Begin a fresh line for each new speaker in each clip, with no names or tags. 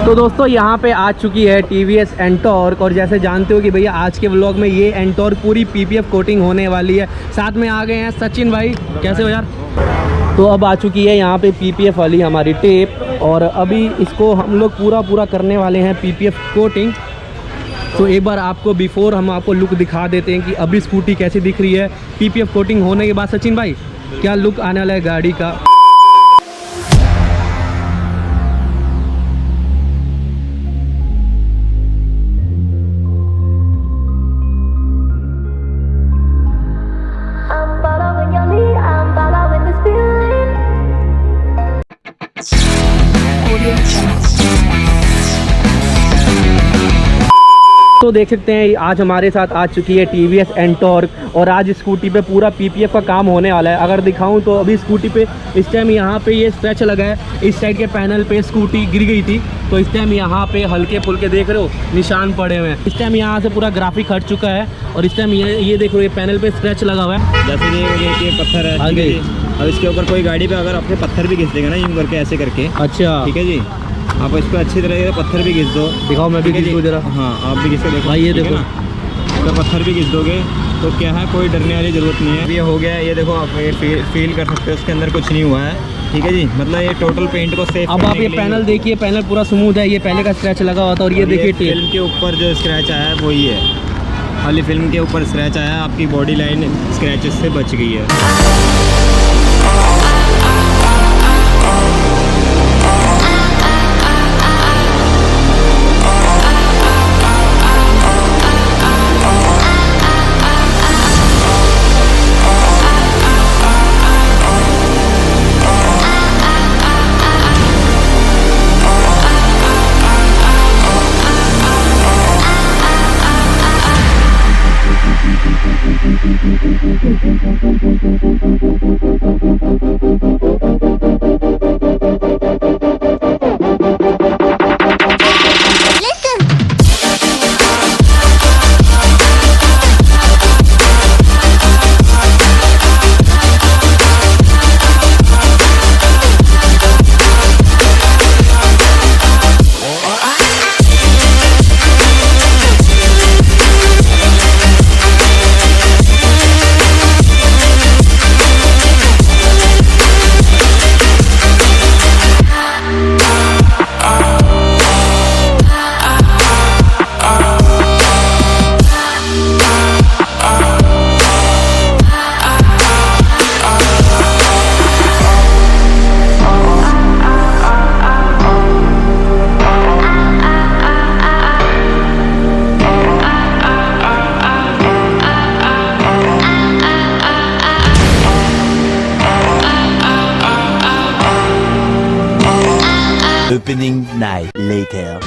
तो दोस्तों यहाँ पे आ चुकी है TVS NTORQ और जैसे जानते हो कि भैया आज के व्लॉग में ये NTORQ पूरी PPF कोटिंग होने वाली है। साथ में आ गए हैं सचिन भाई, कैसे हो यार? तो अब आ चुकी है यहाँ पे PPF वाली हमारी टेप और अभी इसको हम लोग पूरा करने वाले हैं PPF कोटिंग। तो एक बार आपको बिफोर हम आपको लुक दिखा देते हैं कि अभी स्कूटी कैसी दिख रही है PPF कोटिंग होने के बाद। सचिन भाई क्या लुक आने वाला है गाड़ी का? तो देख सकते हैं आज हमारे साथ आ चुकी है TVS NTORQ और आज स्कूटी पे पूरा PPF का काम होने वाला है। अगर दिखाऊं तो अभी स्कूटी पे इस टाइम यहाँ पे ये स्क्रैच लगा है, इस साइड के पैनल पे स्कूटी गिर गई थी तो इस टाइम यहाँ पे हल्के फुल्के देख रहे हो निशान पड़े हुए हैं। इस टाइम यहाँ से पूरा ग्राफिक हट चुका है और इस टाइम ये देख रहे हो ये पैनल पे स्क्रैच लगा हुआ है।
जैसे ये पत्थर है आगे, अब इसके ऊपर कोई गाड़ी पे अगर अपने पत्थर भी घिस देगा ना यूँ करके ऐसे करके,
अच्छा
ठीक है जी, आप इस पर अच्छी तरह से पत्थर भी घिस दो।
दिखाओ मैं भी घिस दूँ जरा।
हाँ आप भी घिस के देखो
भाई, ये देखो
तो पत्थर भी घिस दोगे तो क्या है, कोई डरने वाली ज़रूरत नहीं है। ये हो गया, ये देखो आप ये फील कर सकते हो उसके अंदर कुछ नहीं हुआ है, ठीक है जी। मतलब ये टोटल पेंट को सेफ।
अब आप ये पैनल देखिए, पैनल पूरा स्मूथ है, ये पहले का स्क्रैच लगा हुआ था और ये देखिए
फिल्म के ऊपर जो स्क्रैच आया है वही है, खाली फिल्म के ऊपर स्क्रैच आया है, आपकी बॉडी लाइन स्क्रैचेस से बच गई है।
Opening night later.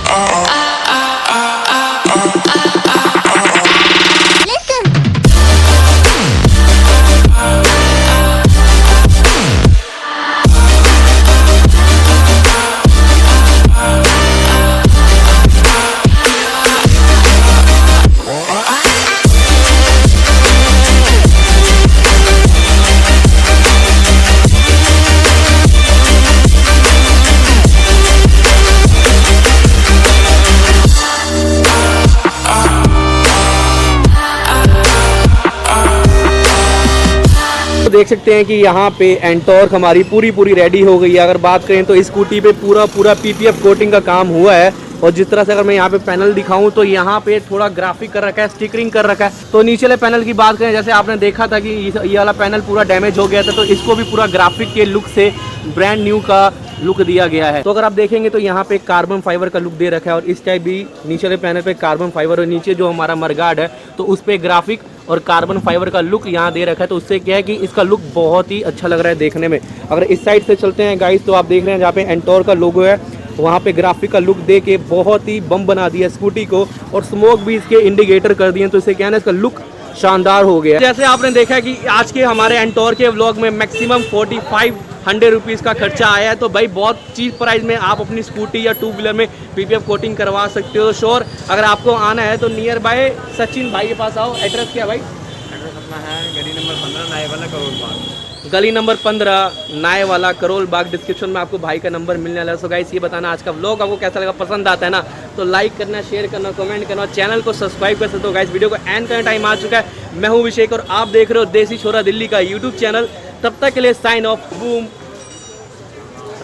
तो देख सकते हैं कि यहाँ पे NTORQ हमारी पूरी रेडी हो गई है। अगर बात करें तो इस स्कूटी पे पूरा PPF कोटिंग का काम हुआ है और जिस तरह से अगर मैं यहाँ पे पैनल दिखाऊं तो यहाँ पे थोड़ा ग्राफिक कर रखा है, स्टिकरिंग कर रखा है। तो नीचे वाले पैनल की बात करें, जैसे आपने देखा था कि ये वाला पैनल पूरा डैमेज हो गया था तो इसको भी पूरा ग्राफिक के लुक से ब्रांड न्यू का लुक दिया गया है। तो अगर आप देखेंगे तो यहाँ पे कार्बन फाइबर का लुक दे रखा है और इस टाइप भी नीचे वाले पैनल पे कार्बन फाइबर और नीचे जो हमारा मरगार्ड है तो उस पर ग्राफिक और कार्बन फाइबर का लुक यहाँ दे रखा है। तो उससे क्या है कि इसका लुक बहुत ही अच्छा लग रहा है देखने में। अगर इस साइड से चलते हैं गाइस तो आप देख रहे हैं जहाँ पे NTORQ का लोगो है वहाँ पे ग्राफिक का लुक दे के बहुत ही बम बना दिया स्कूटी को और स्मोक भी इसके इंडिकेटर कर दिए। तो इससे क्या है ना, इसका लुक शानदार हो गया। जैसे आपने देखा कि आज के हमारे NTORQ के व्लॉग में मैक्सिमम 4500 रुपीज़ का खर्चा आया है। तो भाई बहुत चीप प्राइस में आप अपनी स्कूटी या टू व्हीलर में PPF कोटिंग करवा सकते हो। तो श्योर अगर आपको आना है तो नियर बाय सचिन भाई के पास आओ। एड्रेस क्या है भाई?
एड्रेस अपना है गली नंबर 15 नाईवाला करोल बाग।
गली नंबर 15 नायवाला करोल बाग। डिस्क्रिप्शन में आपको भाई का नंबर मिलने वाला है। सो गाइस ये बताना आज का व्लॉग आपको कैसा लगा, पसंद आता है ना तो लाइक करना, शेयर करना, कमेंट करना, चैनल को सब्सक्राइब कर सकते हो। गाइस वीडियो को एंड करने टाइम आ चुका है। मैं हूँ अभिषेक और आप देख रहे हो देसी छोरा दिल्ली का यूट्यूब चैनल। तब तक के लिए sign off, boom,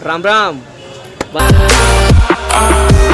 Ram Ram, bye.